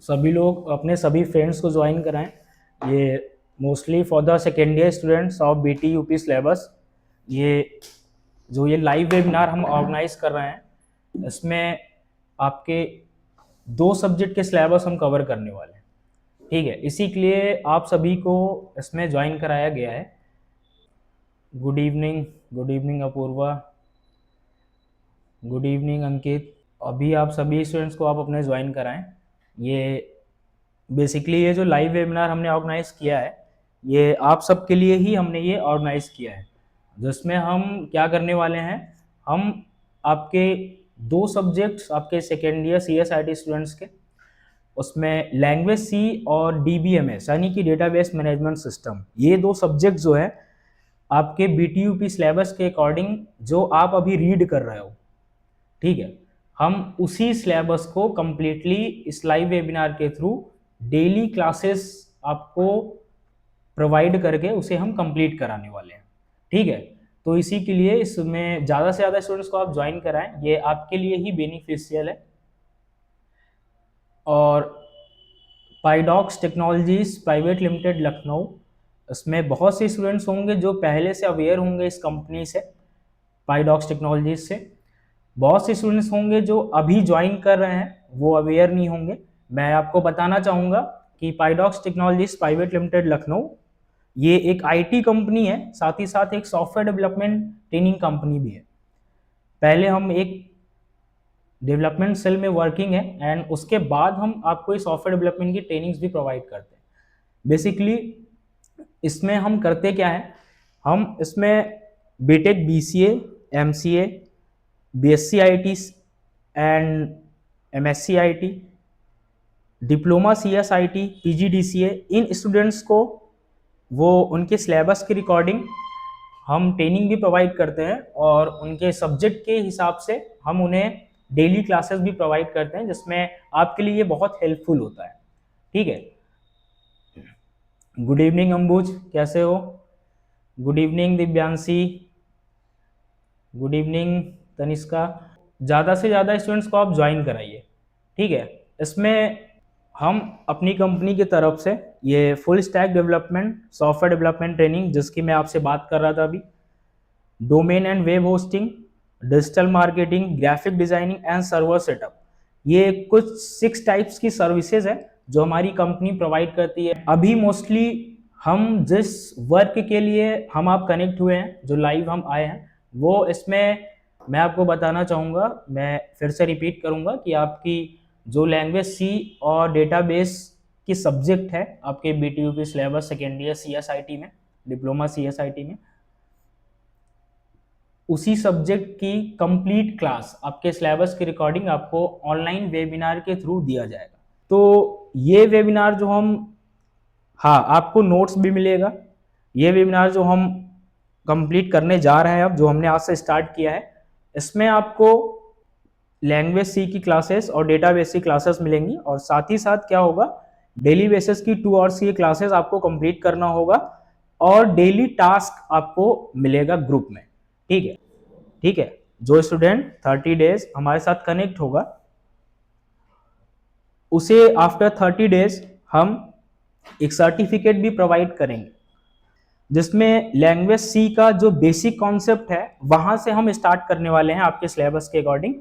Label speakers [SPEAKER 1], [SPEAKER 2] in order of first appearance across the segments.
[SPEAKER 1] सभी लोग अपने सभी फ्रेंड्स को ज्वाइन कराएं। ये mostly for the second year students of BT UP syllabus. ये जो ये लाइव वेबिनार हम ऑर्गेनाइज कर रहे हैं, इसमें आपके 2 सब्जेक्ट के सिलेबस हम कवर करने वाले हैं। ठीक है, इसी के लिए आप सभी को इसमें ज्वाइन कराया गया है। Good evening. Good evening Apoorva. Good evening Ankit. अभी आप सभी स्टूडेंट्स को आप अपने ज्वाइन कराएं। ये बेसिकली ये जो लाइव वेबिनार हमने ऑर्गेनाइज किया है, ये आप सबके लिए ही हमने ये ऑर्गेनाइज किया है, जिसमें हम क्या करने वाले हैं, हम आपके 2 सब्जेक्ट्स आपके सेकेंड ईयर CSIT स्टूडेंट्स के, उसमें लैंग्वेज सी और DBMS यानी कि डेटाबेस मैनेजमेंट सिस्टम, ये 2 सब्जेक्ट जो है आपके BTUP सिलेबस के अकॉर्डिंग जो आप अभी रीड कर रहे हो, ठीक है, हम उसी सिलेबस को कंप्लीटली इस लाइव वेबिनार के थ्रू डेली क्लासेस आपको प्रोवाइड करके उसे हम कंप्लीट कराने वाले हैं। ठीक है, तो इसी के लिए इसमें ज़्यादा से ज़्यादा स्टूडेंट्स को आप ज्वाइन कराएं, ये आपके लिए ही बेनिफिशियल है। और पाइडॉक्स टेक्नोलॉजीज प्राइवेट लिमिटेड लखनऊ, इसमें बहुत से स्टूडेंट्स होंगे जो पहले से अवेयर होंगे इस कंपनी से, पाइडॉक्स टेक्नोलॉजीज से। बहुत से स्टूडेंट्स होंगे जो अभी ज्वाइन कर रहे हैं, वो अवेयर नहीं होंगे। मैं आपको बताना चाहूँगा कि पाइडॉक्स टेक्नोलॉजीज प्राइवेट लिमिटेड लखनऊ ये एक IT कंपनी है, साथ ही साथ एक सॉफ्टवेयर डेवलपमेंट ट्रेनिंग कंपनी भी है। पहले हम एक डेवलपमेंट सेल में वर्किंग है एंड उसके बाद हम आपको इस सॉफ्टवेयर डेवलपमेंट की ट्रेनिंग्स भी प्रोवाइड करते हैं। बेसिकली इसमें हम करते क्या है, हम इसमें BTech BCA MCA BSc IT and MSc IT, diploma CSIT PGDCA, in students को वो उनके सिलेबस के रिकॉर्डिंग हम ट्रेनिंग भी प्रोवाइड करते हैं और उनके सब्जेक्ट के हिसाब से हम उन्हें डेली क्लासेस भी प्रोवाइड करते हैं, जिसमें आपके लिए ये बहुत हेल्पफुल होता है। ठीक है, गुड इवनिंग अंबुज, कैसे हो? Good evening Divyanshi. Good evening Tanishka. ज़्यादा से ज़्यादा स्टूडेंट्स को आप ज्वाइन कराइए। ठीक है, इसमें हम अपनी कंपनी की तरफ से ये full stack development software development training, जिसकी मैं आपसे बात कर रहा था अभी, domain and web hosting, digital marketing, graphic designing and server setup, ये कुछ 6 टाइप्स की सर्विसेज है जो हमारी कंपनी प्रोवाइड करती है। अभी मोस्टली हम जिस वर्क के लिए हम आप कनेक्ट हुए हैं, जो लाइव हम आए हैं, वो इसमें मैं आपको बताना चाहूँगा, मैं फिर से रिपीट करूँगा कि आपकी जो लैंग्वेज सी और डेटाबेस की सब्जेक्ट है आपके BTUP syllabus second year CSIT में, डिप्लोमा CSIT में, उसी सब्जेक्ट की कंप्लीट क्लास आपके सिलेबस की रिकॉर्डिंग आपको ऑनलाइन वेबिनार के थ्रू दिया जाएगा। तो ये वेबिनार जो हम, हाँ, आपको नोट्स भी मिलेगा। ये वेबिनार जो हम कंप्लीट करने जा रहे हैं, अब जो हमने आज से स्टार्ट किया है, इसमें आपको लैंग्वेज सी की क्लासेस और डेटाबेस की क्लासेस मिलेंगी और साथ ही साथ क्या होगा, डेली बेसिस की 2 आवर्स की क्लासेस आपको कंप्लीट करना होगा और डेली टास्क आपको मिलेगा ग्रुप में। ठीक है, ठीक है, जो स्टूडेंट 30 डेज हमारे साथ कनेक्ट होगा, उसे आफ्टर 30 डेज हम एक सर्टिफिकेट भी प्रोवाइड करेंगे, जिसमें लैंग्वेज सी का जो बेसिक कॉन्सेप्ट है वहां से हम स्टार्ट करने वाले हैं आपके सिलेबस के अकॉर्डिंग,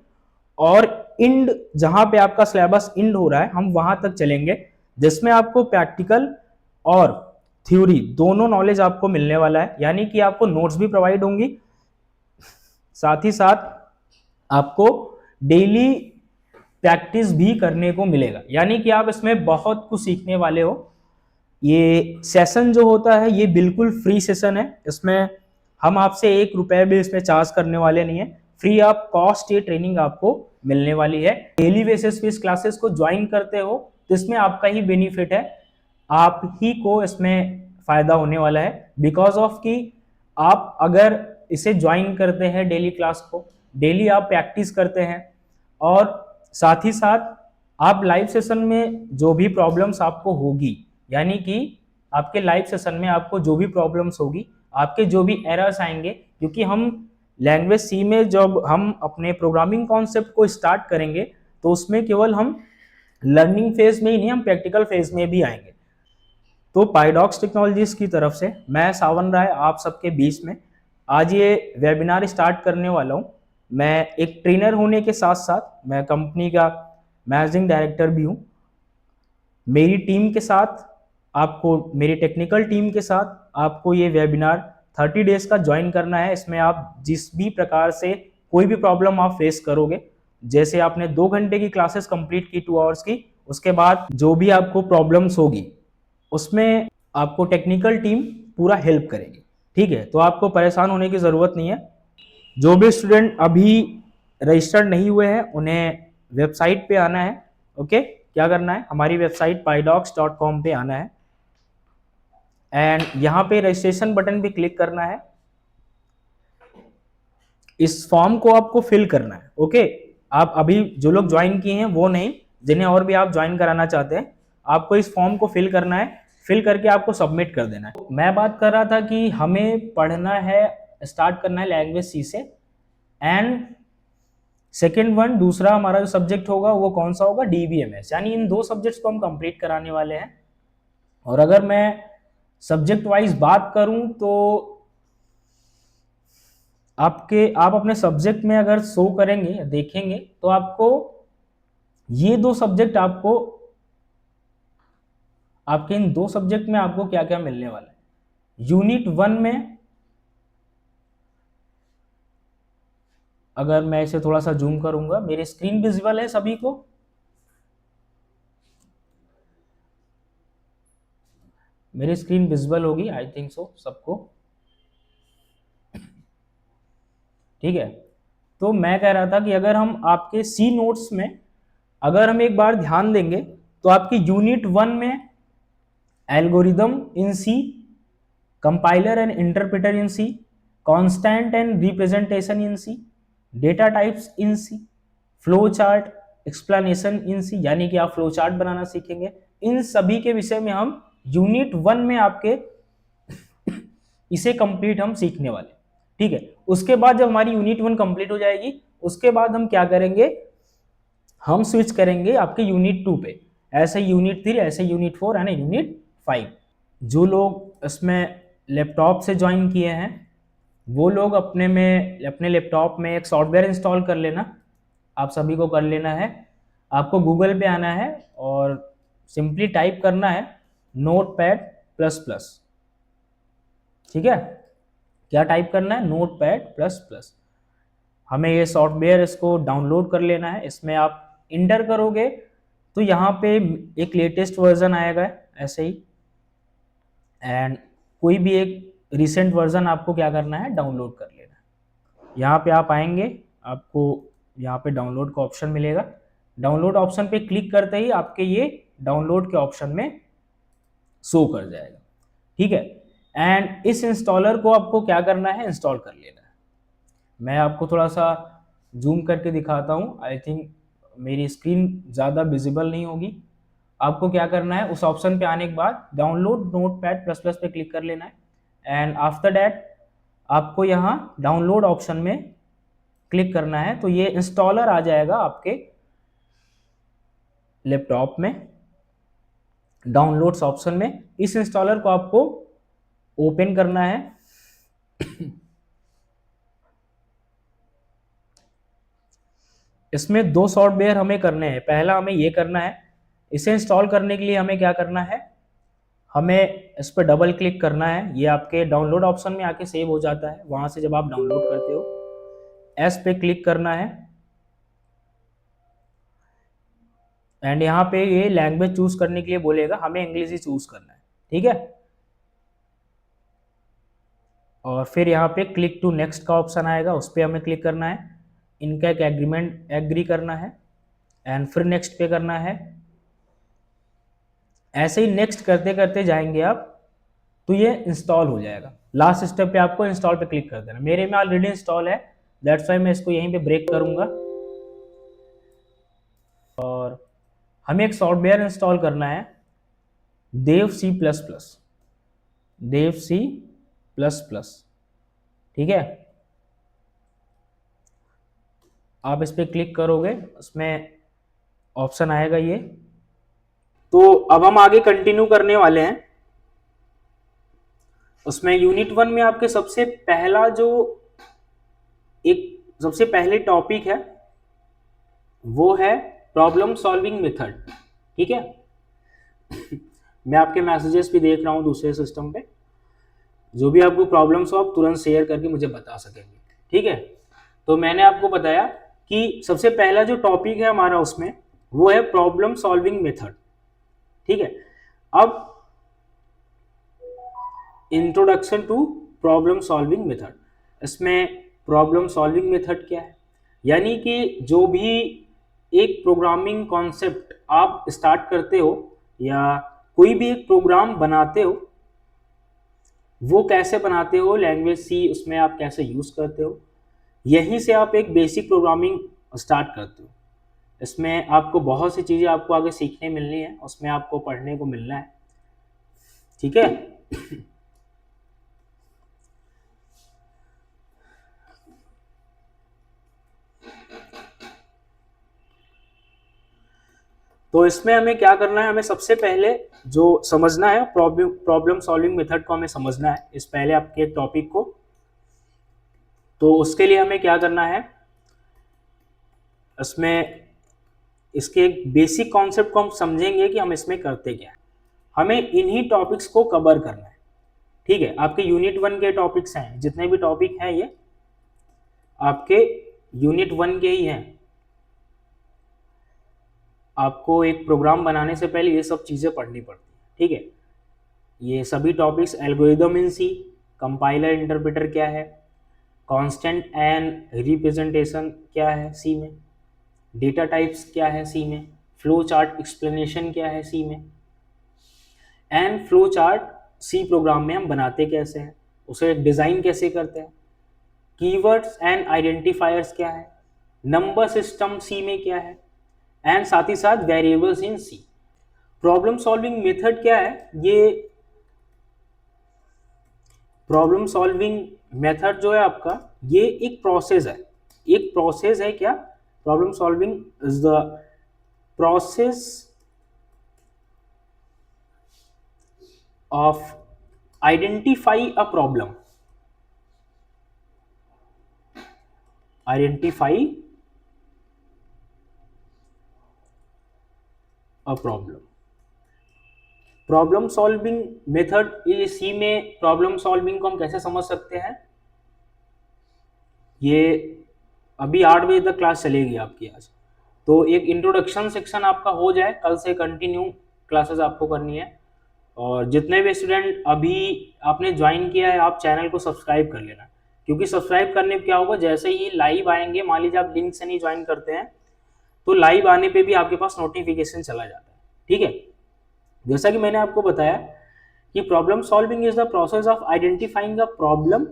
[SPEAKER 1] और इंड जहां पे आपका सिलेबस इंड हो रहा है हम वहां तक चलेंगे, जिसमें आपको प्रैक्टिकल और थ्योरी दोनों नॉलेज आपको मिलने वाला है। यानी कि आपको नोट्स भी प्रोवाइड होंगी, साथ ही साथ आपको डेली प्रैक्टिस भी करने को मिलेगा, यानी कि आप इसमें बहुत कुछ सीखने वाले हो। ये सेशन जो होता है ये बिल्कुल फ्री सेशन है, इसमें हम आपसे 1 रुपए भी इसमें चार्ज करने वाले नहीं है, फ्री ऑफ कॉस्ट ये ट्रेनिंग आपको मिलने वाली है। डेली बेसिस पे इस क्लासेस को ज्वाइन करते हो तो इसमें आपका ही बेनिफिट है, आप ही को इसमें फायदा होने वाला है, बिकॉज ऑफ कि आप अगर इसे ज्वाइन करते हैं डेली क्लास को, डेली आप प्रैक्टिस करते हैं और साथ ही साथ आप लाइव सेशन में जो भी प्रॉब्लम्स आपको होगी, यानी कि आपके लाइव सेशन में आपको जो भी प्रॉब्लम्स होगी, आपके जो भी एरर्स आएंगे, क्योंकि हम लैंग्वेज सी में जब हम अपने प्रोग्रामिंग कॉन्सेप्ट को स्टार्ट करेंगे तो उसमें केवल हम लर्निंग फेज में ही नहीं, हम प्रैक्टिकल फेज में भी आएंगे। तो पाइडॉक्स टेक्नोलॉजीज की तरफ से मैं सावन राय आप सबके बीच में आज ये वेबिनार स्टार्ट करने वाला हूँ। मैं एक ट्रेनर होने के साथ साथ मैं कंपनी का मैनेजिंग डायरेक्टर भी हूँ। मेरी टीम के साथ आपको, मेरी टेक्निकल टीम के साथ आपको ये वेबिनार 30 डेज का ज्वाइन करना है। इसमें आप जिस भी प्रकार से कोई भी प्रॉब्लम आप फेस करोगे, जैसे आपने 2 घंटे की क्लासेस कंप्लीट की 2 आवर्स की, उसके बाद जो भी आपको प्रॉब्लम्स होगी उसमें आपको टेक्निकल टीम पूरा हेल्प करेगी। ठीक है, तो आपको परेशान होने की ज़रूरत नहीं है। जो भी स्टूडेंट अभी रजिस्टर्ड नहीं हुए हैं उन्हें वेबसाइट पे आना है। ओके, क्या करना है, हमारी वेबसाइट pydocs.com पे आना है एंड यहाँ पे रजिस्ट्रेशन बटन पे क्लिक करना है। इस फॉर्म को आपको फिल करना है। ओके, आप अभी जो लोग ज्वाइन किए हैं वो नहीं, जिन्हें और भी आप ज्वाइन कराना चाहते हैं, आपको इस फॉर्म को फिल करना है। फिल करके आपको सबमिट कर देना है। मैं बात कर रहा था कि हमें पढ़ना है, स्टार्ट करना है लैंग्वेज सी से, एंड सेकेंड वन दूसरा हमारा जो सब्जेक्ट होगा वो कौन सा होगा, DBMS। यानी इन 2 सब्जेक्ट्स को हम कंप्लीट कराने वाले हैं। और अगर मैं सब्जेक्ट वाइज बात करूं तो आप अपने सब्जेक्ट में अगर शो करेंगे, देखेंगे तो आपको ये 2 सब्जेक्ट आपके इन 2 सब्जेक्ट में आपको क्या क्या मिलने वाला है। यूनिट 1 में अगर मैं इसे थोड़ा सा जूम करूंगा, मेरी स्क्रीन विजिबल है सभी को? मेरी स्क्रीन विजिबल होगी आई थिंक सो सबको। ठीक है, तो मैं कह रहा था कि अगर हम आपके सी नोट्स में अगर हम एक बार ध्यान देंगे तो आपकी यूनिट 1 में algorithm in C, compiler and interpreter in C, constant and representation in C, data types in C, flow chart explanation in C, यानी कि आप फ्लो चार्ट बनाना सीखेंगे। इन सभी के विषय में हम यूनिट 1 में आपके इसे कंप्लीट हम सीखने वाले। ठीक है, उसके बाद जब हमारी यूनिट 1 कंप्लीट हो जाएगी, उसके बाद हम क्या करेंगे, हम स्विच करेंगे आपके यूनिट 2 पे, ऐसे यूनिट 3, ऐसे यूनिट 4 एंड यूनिट 5। जो लोग इसमें लैपटॉप से ज्वाइन किए हैं वो लोग अपने लैपटॉप में एक सॉफ्टवेयर इंस्टॉल कर लेना। आप सभी को कर लेना है। आपको गूगल पे आना है और सिंपली टाइप करना है नोटपैड प्लस प्लस। ठीक है, क्या टाइप करना है, नोटपैड प्लस प्लस। हमें ये सॉफ्टवेयर इसको डाउनलोड कर लेना है। इसमें आप इंटर करोगे तो यहाँ पे एक लेटेस्ट वर्जन आएगा ऐसे ही, एंड कोई भी एक रिसेंट वर्जन आपको क्या करना है, डाउनलोड कर लेना है। यहाँ पे आप आएंगे, आपको यहाँ पे डाउनलोड का ऑप्शन मिलेगा। डाउनलोड ऑप्शन पे क्लिक करते ही आपके ये डाउनलोड के ऑप्शन में शो कर जाएगा। ठीक है, एंड इस इंस्टॉलर को आपको क्या करना है, इंस्टॉल कर लेना है। मैं आपको थोड़ा सा जूम करके दिखाता हूँ, आई थिंक मेरी स्क्रीन ज़्यादा विजिबल नहीं होगी। आपको क्या करना है, उस ऑप्शन पे आने के बाद डाउनलोड नोटपैड प्लस प्लस पे क्लिक कर लेना है, एंड आफ्टर दैट आपको यहाँ डाउनलोड ऑप्शन में क्लिक करना है। तो ये इंस्टॉलर आ जाएगा आपके लैपटॉप में डाउनलोड्स ऑप्शन में। इस इंस्टॉलर को आपको ओपन करना है। इसमें 2 सॉफ्टवेयर हमें करने हैं। पहला हमें ये करना है, इसे इंस्टॉल करने के लिए हमें क्या करना है, हमें इस पर डबल क्लिक करना है। ये आपके डाउनलोड ऑप्शन में आके सेव हो जाता है, वहां से जब आप डाउनलोड करते हो एस पे क्लिक करना है, एंड यहाँ पे ये लैंग्वेज चूज करने के लिए बोलेगा, हमें इंग्लिश ही चूज करना है। ठीक है, और फिर यहाँ पे क्लिक टू नेक्स्ट का ऑप्शन आएगा, उस पर हमें क्लिक करना है। इनका एक एग्रीमेंट एग्री करना है एंड फिर नेक्स्ट पे करना है। ऐसे ही नेक्स्ट करते करते जाएंगे आप तो ये इंस्टॉल हो जाएगा। लास्ट स्टेप पे आपको इंस्टॉल पे क्लिक कर देना। मेरे में ऑलरेडी इंस्टॉल है, दैट्स वाई मैं इसको यहीं पे ब्रेक करूंगा। और हमें एक सॉफ्टवेयर इंस्टॉल करना है, देव सी प्लस प्लस, देव सी प्लस प्लस। ठीक है, आप इस पर क्लिक करोगे, उसमें ऑप्शन आएगा ये तो अब हम आगे कंटिन्यू करने वाले हैं। उसमें यूनिट 1 में आपके सबसे पहला जो एक सबसे पहले टॉपिक है वो है प्रॉब्लम सॉल्विंग मेथड। ठीक है, मैं आपके मैसेजेस भी देख रहा हूं दूसरे सिस्टम पे, जो भी आपको प्रॉब्लम्स हो आप तुरंत शेयर करके मुझे बता सकेंगे। ठीक है, तो मैंने आपको बताया कि सबसे पहला जो टॉपिक है हमारा उसमें वो है प्रॉब्लम सॉल्विंग मेथड। ठीक है, अब introduction to problem solving method. इसमें प्रॉब्लम सॉल्विंग मेथड क्या है, यानी कि जो भी एक प्रोग्रामिंग कॉन्सेप्ट आप स्टार्ट करते हो या कोई भी एक प्रोग्राम बनाते हो, वो कैसे बनाते हो, लैंग्वेज सी उसमें आप कैसे यूज करते हो, यहीं से आप एक बेसिक प्रोग्रामिंग स्टार्ट करते हो। इसमें आपको बहुत सी चीजें आपको आगे सीखने मिलनी है, उसमें आपको पढ़ने को मिलना है। ठीक है, तो इसमें हमें क्या करना है, हमें सबसे पहले जो समझना है प्रॉब्लम सॉल्विंग मेथड को हमें समझना है इस पहले आपके टॉपिक को। तो उसके लिए हमें क्या करना है, इसमें इसके एक बेसिक कॉन्सेप्ट को हम समझेंगे कि हम इसमें करते क्या है। हमें इन्हीं टॉपिक्स को कवर करना है। ठीक है, आपके यूनिट 1 के टॉपिक्स हैं, जितने भी टॉपिक हैं ये आपके यूनिट 1 के ही हैं। आपको एक प्रोग्राम बनाने से पहले ये सब चीज़ें पढ़नी पड़ती हैं। ठीक है, ये सभी topics algorithm in C, compiler interpreter क्या है, कांस्टेंट एंड रिप्रेजेंटेशन क्या है सी में, डेटा टाइप्स क्या है सी में, फ्लो चार्ट एक्सप्लेनेशन क्या है सी में, and flow chart C program में हम बनाते कैसे हैं, उसे डिज़ाइन कैसे करते हैं, कीवर्ड्स एंड आइडेंटिफायर्स क्या है, नंबर सिस्टम सी में क्या है, एंड साथ ही साथ variables in C. Problem solving method क्या है, ये प्रॉब्लम सॉल्विंग मेथड जो है आपका, ये एक प्रोसेस है। एक प्रोसेस है क्या, problem solving is the process of identify a problem, identify a problem. Problem solving method C में प्रॉब्लम सॉल्विंग को हम कैसे समझ सकते हैं, ये अभी 8 बजे तक क्लास चलेगी आपकी आज, तो एक इंट्रोडक्शन सेक्शन आपका हो जाए, कल से कंटिन्यू क्लासेस आपको करनी है। और जितने भी स्टूडेंट अभी आपने ज्वाइन किया है, आप चैनल को सब्सक्राइब कर लेना, क्योंकि सब्सक्राइब करने पे क्या होगा, जैसे ही लाइव आएंगे, मान लीजिए आप लिंक से नहीं ज्वाइन करते हैं, तो लाइव आने पे भी आपके पास नोटिफिकेशन चला जाता है। ठीक है, जैसा कि मैंने आपको बताया कि problem solving is the process of identifying a problem,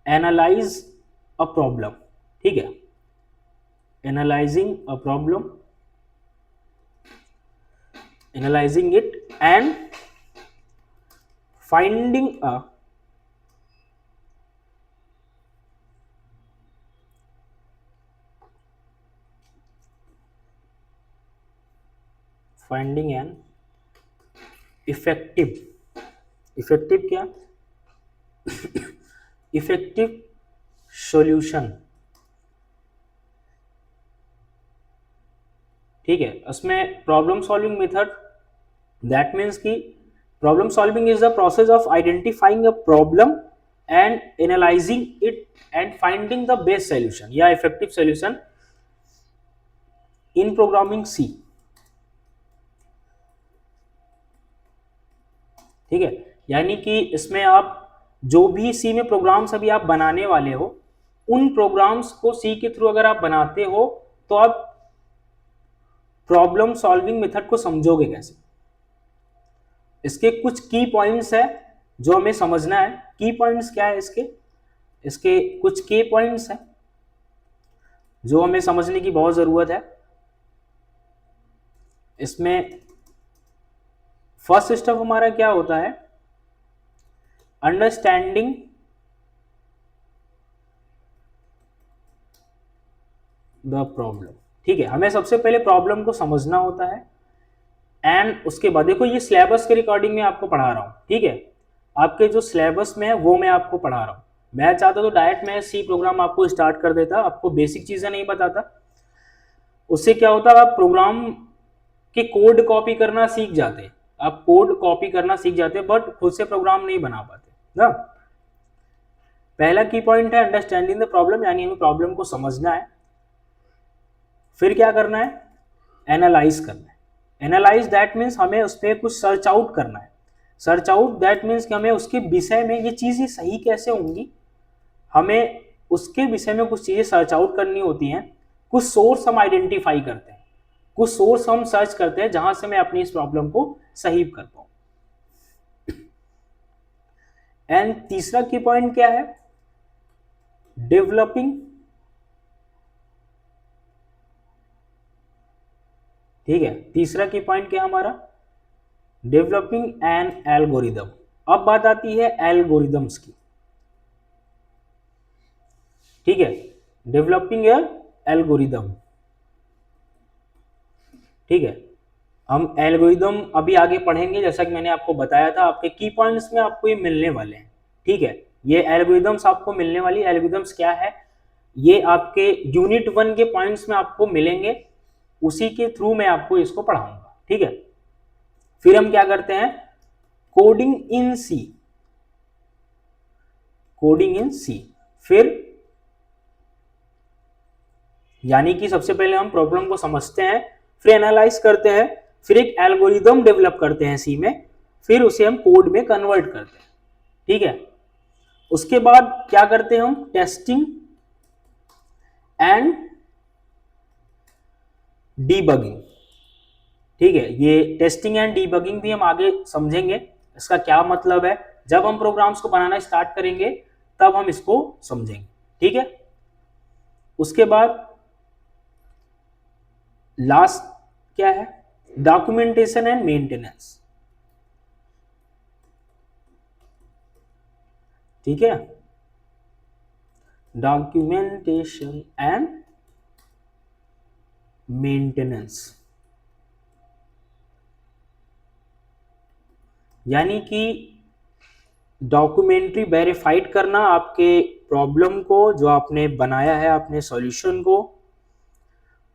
[SPEAKER 1] analyse a problem. ठीक है, analysing a problem, analysing it and finding a finding an effective, effective क्या, इफेक्टिव सॉल्यूशन। ठीक है, उसमें problem solving method that means कि problem solving is the process of identifying a problem and analysing it and finding the best solution या effective solution in programming C. ठीक है, यानी कि इसमें आप जो भी सी में प्रोग्राम्स अभी आप बनाने वाले हो, उन प्रोग्राम्स को सी के थ्रू अगर आप बनाते हो, तो आप प्रॉब्लम सॉल्विंग मेथड को समझोगे कैसे। इसके कुछ की पॉइंट्स है जो हमें समझना है। की पॉइंट्स क्या है इसके, इसके कुछ की पॉइंट्स हैं जो हमें समझने की बहुत जरूरत है। इसमें फर्स्ट स्टेप हमारा क्या होता है, अंडरस्टैंडिंग द प्रॉब्लम। ठीक है, हमें सबसे पहले प्रॉब्लम को समझना होता है, एंड उसके बाद देखो ये सिलेबस के रिकॉर्डिंग में आपको पढ़ा रहा हूँ, ठीक है, आपके जो सिलेबस में है वो मैं आपको पढ़ा रहा हूँ। मैं चाहता तो डायरेक्ट मैं सी प्रोग्राम आपको स्टार्ट कर देता, आपको बेसिक चीजें नहीं बताता, उससे क्या होता आप प्रोग्राम के कोड कॉपी करना सीख जाते, आप कोड कॉपी करना सीख जाते बट खुद से प्रोग्राम नहीं बना पाते ना। पहला की पॉइंट है अंडरस्टैंडिंग द प्रॉब्लम, यानी हमें प्रॉब्लम को समझना है। फिर क्या करना है, एनालाइज करना है। एनालाइज दैट मीन्स हमें उस पर कुछ सर्च आउट करना है। सर्च आउट दैट मीन्स कि हमें उसके विषय में ये चीजें सही कैसे होंगी, हमें उसके विषय में कुछ चीजें सर्च आउट करनी होती हैं। कुछ सोर्स हम आइडेंटिफाई करते हैं, कुछ सोर्स हम सर्च करते हैं जहां से मैं अपनी इस प्रॉब्लम को सही कर पाऊं। एंड तीसरा की पॉइंट क्या है, डेवलपिंग, ठीक है, तीसरा की पॉइंट क्या हमारा, डेवलपिंग एन एल्गोरिदम। अब बात आती है एल्गोरिदम्स की, ठीक है, डेवलपिंग एल्गोरिदम, ठीक है। हम एल्गोरिदम अभी आगे पढ़ेंगे, जैसा कि मैंने आपको बताया था आपके की पॉइंट्स में आपको ये मिलने वाले हैं, ठीक है। ये एल्गोरिदम्स आपको मिलने वाली, एल्गोरिदम्स क्या है, ये आपके यूनिट 1 के पॉइंट्स में आपको मिलेंगे, उसी के थ्रू मैं आपको इसको पढ़ाऊंगा, ठीक है। फिर हम क्या करते हैं, coding in C, coding in सी। फिर यानी कि सबसे पहले हम प्रॉब्लम को समझते हैं, फिर एनालाइज करते हैं, फिर एक एल्गोरिदम डेवलप करते हैं सी में, फिर उसे हम कोड में कन्वर्ट करते हैं, ठीक है। उसके बाद क्या करते हैं हम, टेस्टिंग एंड डीबगिंग, ठीक है। ये टेस्टिंग एंड डीबगिंग भी हम आगे समझेंगे, इसका क्या मतलब है, जब हम प्रोग्राम्स को बनाना स्टार्ट करेंगे तब हम इसको समझेंगे, ठीक है। उसके बाद लास्ट क्या है, डॉक्यूमेंटेशन एंड मेंटेनेंस, ठीक है, डॉक्यूमेंटेशन एंड मेंटेनेंस, यानी कि डॉक्यूमेंट्री वेरीफाइड करना आपके प्रॉब्लम को, जो आपने बनाया है आपने सॉल्यूशन को,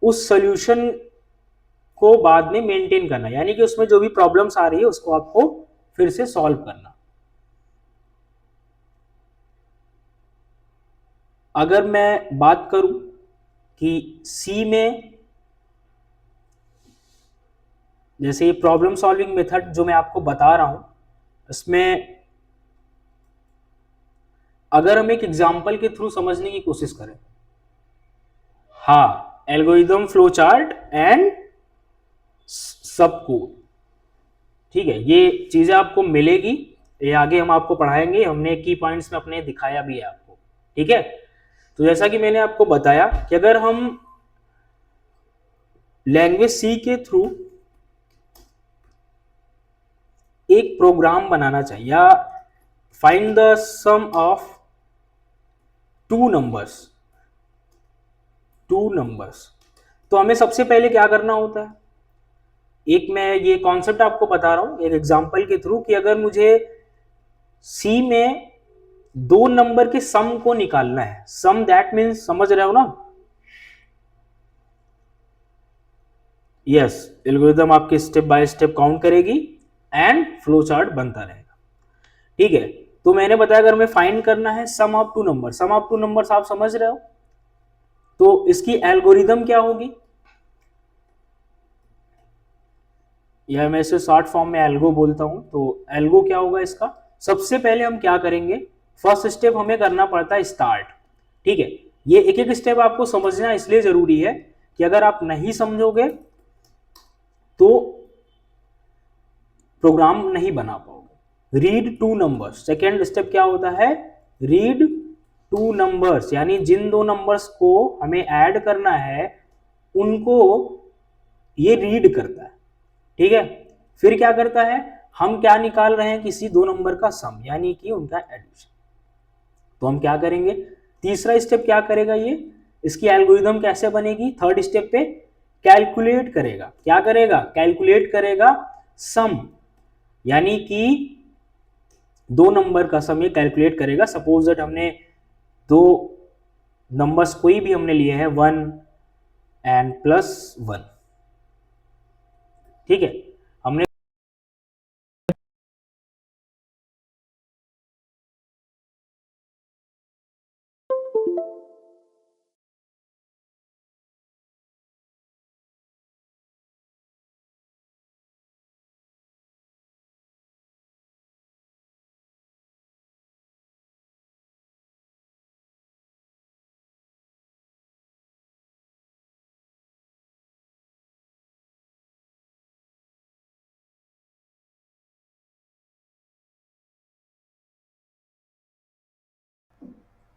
[SPEAKER 1] उस सॉल्यूशन को बाद में मेंटेन करना, यानी कि उसमें जो भी प्रॉब्लम्स आ रही है उसको आपको फिर से सॉल्व करना। अगर मैं बात करूं कि सी में जैसे ये प्रॉब्लम सॉल्विंग मेथड जो मैं आपको बता रहा हूं, इसमें अगर हम एक एग्जांपल के थ्रू समझने की कोशिश करें, हाँ, एल्गोरिदम, फ्लो चार्ट एंड सब कोड, ठीक है, ये चीजें आपको मिलेगी, ये आगे हम आपको पढ़ाएंगे, हमने की पॉइंट्स में अपने दिखाया भी है आपको, ठीक है। तो जैसा कि मैंने आपको बताया कि अगर हम लैंग्वेज सी के थ्रू एक प्रोग्राम बनाना चाहिए, या find the sum of two numbers, तो हमें सबसे पहले क्या करना होता है, एक मैं ये कॉन्सेप्ट आपको बता रहा हूं एक एग्जांपल के थ्रू, कि अगर मुझे सी में दो नंबर के सम को निकालना है, सम दैट मीन्स समझ रहे हो ना, यस, एल्गोरिथम आपके स्टेप बाय स्टेप काउंट करेगी एंड फ्लो चार्ट बनता रहेगा, ठीक है। तो मैंने बताया अगर हमें फाइंड करना है sum of two number, sum of two numbers आप समझ रहे हो, तो इसकी एल्गोरिदम क्या होगी, या मैं इसे शॉर्ट फॉर्म में एल्गो बोलता हूं, तो एल्गो क्या होगा इसका, सबसे पहले हम क्या करेंगे, फर्स्ट स्टेप हमें करना पड़ता है स्टार्ट, ठीक है। ये एक एक स्टेप आपको समझना इसलिए जरूरी है कि अगर आप नहीं समझोगे तो प्रोग्राम नहीं बना पाओगे। Read two numbers, second step क्या होता है, रीड टू नंबर्स, यानी जिन दो नंबर्स को हमें ऐड करना है उनको ये रीड करता है, ठीक है। फिर क्या करता है, हम क्या निकाल रहे हैं, किसी दो नंबर का सम, यानी कि उनका एडिशन, तो हम क्या करेंगे, तीसरा स्टेप क्या करेगा ये, इसकी एल्गोरिदम कैसे बनेगी थर्ड स्टेप पे, कैलकुलेट करेगा। क्या करेगा? कैलकुलेट करेगा सम, यानी कि दो नंबर का सम ये कैलकुलेट करेगा। सपोज दैट हमने दो नंबर्स कोई भी हमने लिए हैं 1 एंड +1, ठीक है। हमने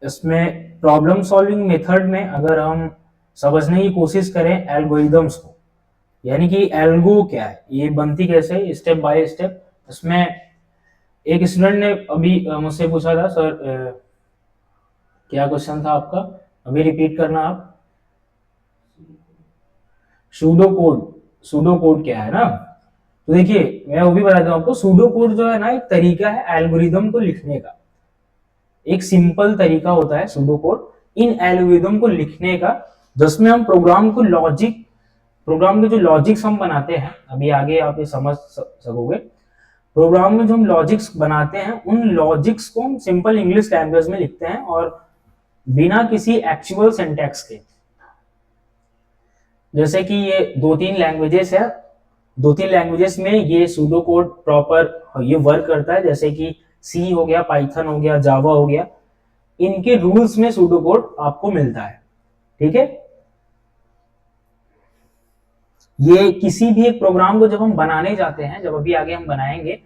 [SPEAKER 1] इसमें प्रॉब्लम सॉल्विंग मेथड में अगर हम समझने की कोशिश करें एल्गोरिदम्स को, यानी कि एल्गो क्या है, ये बनती कैसे, स्टेप बाय स्टेप। इसमें एक स्टूडेंट ने अभी मुझसे पूछा था, सर क्या क्वेश्चन था आपका, अभी रिपीट करना आप। सूडो कोड, सूडो कोड क्या है ना, तो देखिए मैं वो भी बताता हूँ आपको। सूडो कोड जो है ना, एक तरीका है एल्गोरिदम को लिखने का, एक सिंपल तरीका होता है सूडो कोड इन एल्गोरिदम को लिखने का, जिसमें हम प्रोग्राम को लॉजिक, प्रोग्राम के जो लॉजिक्स हम बनाते हैं, अभी आगे आप ये समझ सकोगे। प्रोग्राम में जो हम लॉजिक्स बनाते हैं, उन लॉजिक्स को हम सिंपल इंग्लिश लैंग्वेज में लिखते हैं और बिना किसी एक्चुअल सिंटैक्स के। जैसे कि ये दो तीन लैंग्वेजेस है, दो तीन लैंग्वेजेस में ये सूडो कोड प्रॉपर ये वर्क करता है, जैसे कि सी हो गया, पाइथन हो गया, जावा हो गया, इनके रूल्स में सूडो कोड आपको मिलता है, ठीक है। ये किसी भी एक प्रोग्राम को जब हम बनाने जाते हैं, जब अभी आगे हम बनाएंगे,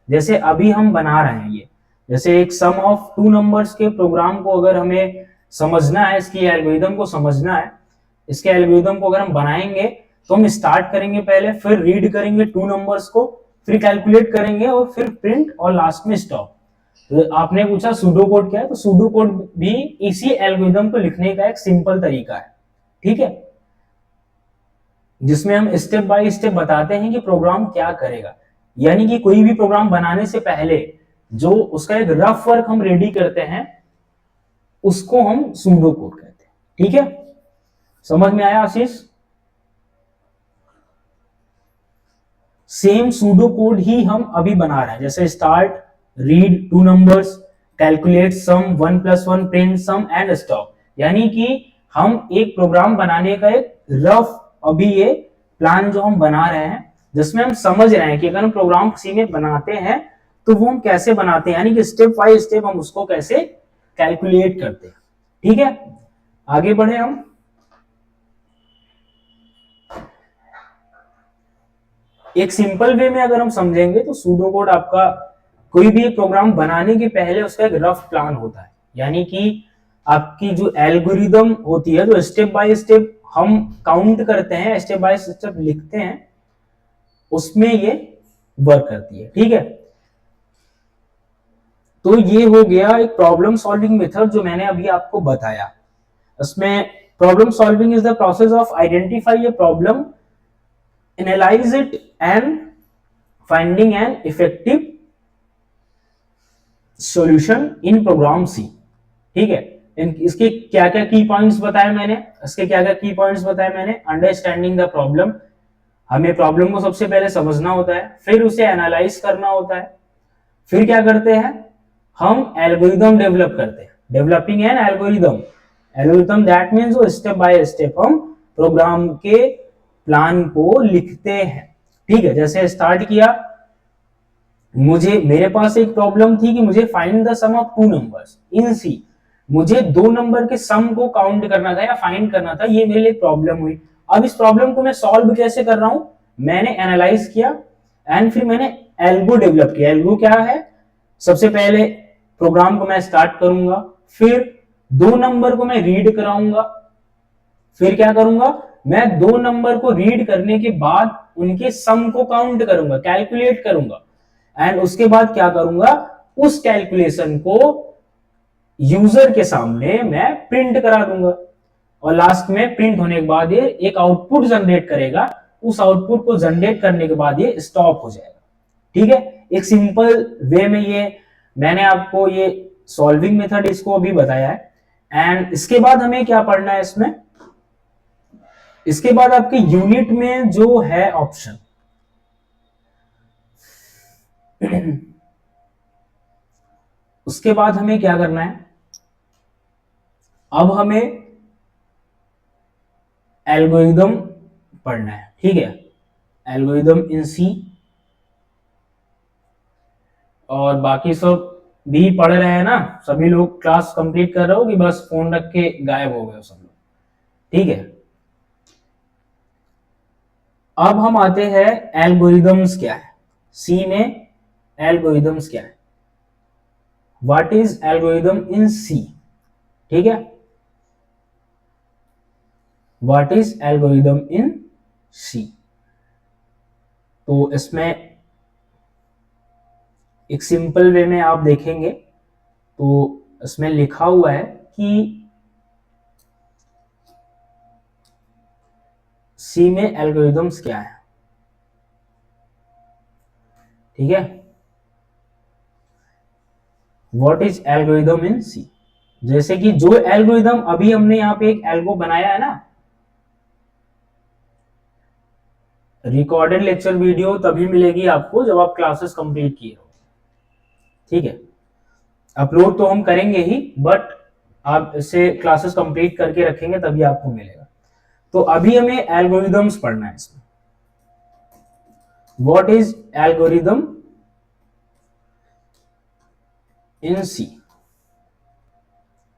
[SPEAKER 1] जैसे अभी हम बना रहे हैं ये, जैसे एक सम ऑफ टू नंबर्स के प्रोग्राम को अगर हमें समझना है, इसकी एल्गोरिदम को समझना है, इसके एल्गोरिदम को अगर हम बनाएंगे तो हम स्टार्ट करेंगे पहले, फिर रीड करेंगे टू नंबर्स को, फिर कैलकुलेट करेंगे और फिर प्रिंट और लास्ट में स्टॉप। तो आपने पूछा सूडो कोड क्या है, तो सूडो कोड भी इसी एल्गोरिदम को लिखने का एक सिंपल तरीका है, ठीक है, जिसमें हम स्टेप बाय स्टेप बताते हैं कि प्रोग्राम क्या करेगा। यानी कि कोई भी प्रोग्राम बनाने से पहले जो उसका एक रफ वर्क हम रेडी करते हैं, उसको हम सूडो कोड कहते हैं, ठीक है। समझ में आया आशीष? सेम सूडो कोड ही हम अभी बना रहे हैं, जैसे start, read two numbers, calculate sum, 1+1, print sum and stop. यानी कि हम एक प्रोग्राम बनाने का एक रफ अभी ये प्लान जो हम बना रहे हैं, जिसमें हम समझ रहे हैं कि अगर हम प्रोग्राम सी में बनाते हैं तो वो हम कैसे बनाते हैं, यानी कि स्टेप बाय स्टेप हम उसको कैसे कैलकुलेट करते हैं, ठीक है। आगे बढ़े हम। एक सिंपल वे में अगर हम समझेंगे तो सूडो कोड आपका कोई भी प्रोग्राम बनाने के पहले उसका एक रफ प्लान होता है, यानी कि आपकी जो एल्गोरिदम होती है, जो स्टेप बाय स्टेप हम काउंट करते हैं, स्टेप बाय स्टेप लिखते हैं, उसमें ये वर्क करती है, ठीक है। तो ये हो गया एक प्रॉब्लम सॉल्विंग मेथड जो मैंने अभी आपको बताया। इसमें problem solving is the process of identify a problem, analyse it and finding an effective solution in program C, ठीक है। इसके क्या क्या की पॉइंट्स बताए मैंने, इसके क्या क्या की पॉइंट्स बताए मैंने। अंडरस्टैंडिंग द प्रॉब्लम, हमें प्रॉब्लम को सबसे पहले समझना होता है, फिर उसे एनालाइज करना होता है, फिर क्या करते हैं हम एल्गोरिदम डेवलप करते हैं, developing N algorithm. Algorithm that means step by step हम प्रोग्राम के प्लान को लिखते हैं, ठीक है। जैसे स्टार्ट किया, मेरे पास एक प्रॉब्लम थी कि मुझे find the sum of two numbers in C, मुझे दो नंबर के सम को काउंट करना था या फाइंड करना था, ये मेरे लिए प्रॉब्लम हुई। अब इस प्रॉब्लम को मैं सॉल्व कैसे कर रहा हूं, मैंने एनालाइज किया एंड फिर मैंने एल्गो डेवलप किया। एल्गो क्या है, सबसे पहले प्रोग्राम को मैं स्टार्ट करूंगा, फिर दो नंबर को मैं रीड कराऊंगा, फिर क्या करूंगा, मैं दो नंबर को रीड करने के बाद उनके सम को काउंट करूंगा, कैलकुलेट करूंगा, एंड उसके बाद क्या करूंगा, उस कैलकुलेशन को यूजर के सामने मैं प्रिंट करा दूंगा। और लास्ट में प्रिंट होने के बाद ये एक आउटपुट जनरेट करेगा, उस आउटपुट को जनरेट करने के बाद ये स्टॉप हो जाएगा। ठीक है, एक सिंपल वे में ये मैंने आपको ये सॉल्विंग मेथड इसको अभी बताया है। एंड इसके बाद हमें क्या पढ़ना है इसमें, इसके बाद आपके यूनिट में जो है ऑप्शन उसके बाद हमें क्या करना है, अब हमें एल्गोरिदम पढ़ना है। ठीक है, एल्गोरिदम इन सी, और बाकी सब भी पढ़ रहे हैं ना, सभी लोग क्लास कंप्लीट कर रहे हो कि बस फोन रख के गायब हो गए सब लोग? ठीक है, अब हम आते हैं एल्गोरिदम्स क्या है, सी में एल्गोरिदम्स क्या है, व्हाट इज एल्गोरिदम इन सी। ठीक है, व्हाट इज एल्गोरिदम इन सी, तो इसमें एक सिंपल वे में आप देखेंगे तो इसमें लिखा हुआ है कि सी में एल्गोरिदम्स क्या है। ठीक है, व्हाट इज एल्गोरिदम इन सी, जैसे कि जो एल्गोरिदम अभी हमने यहां पे एक एल्गो बनाया है ना, रिकॉर्डेड लेक्चर वीडियो तभी मिलेगी आपको जब आप क्लासेस कंप्लीट किए हो। ठीक है, अपलोड तो हम करेंगे ही, बट आप इसे क्लासेस कंप्लीट करके रखेंगे तभी आपको मिलेगा। तो अभी हमें एल्गोरिदम्स पढ़ना है इसमें, व्हाट इज एल्गोरिदम इन सी।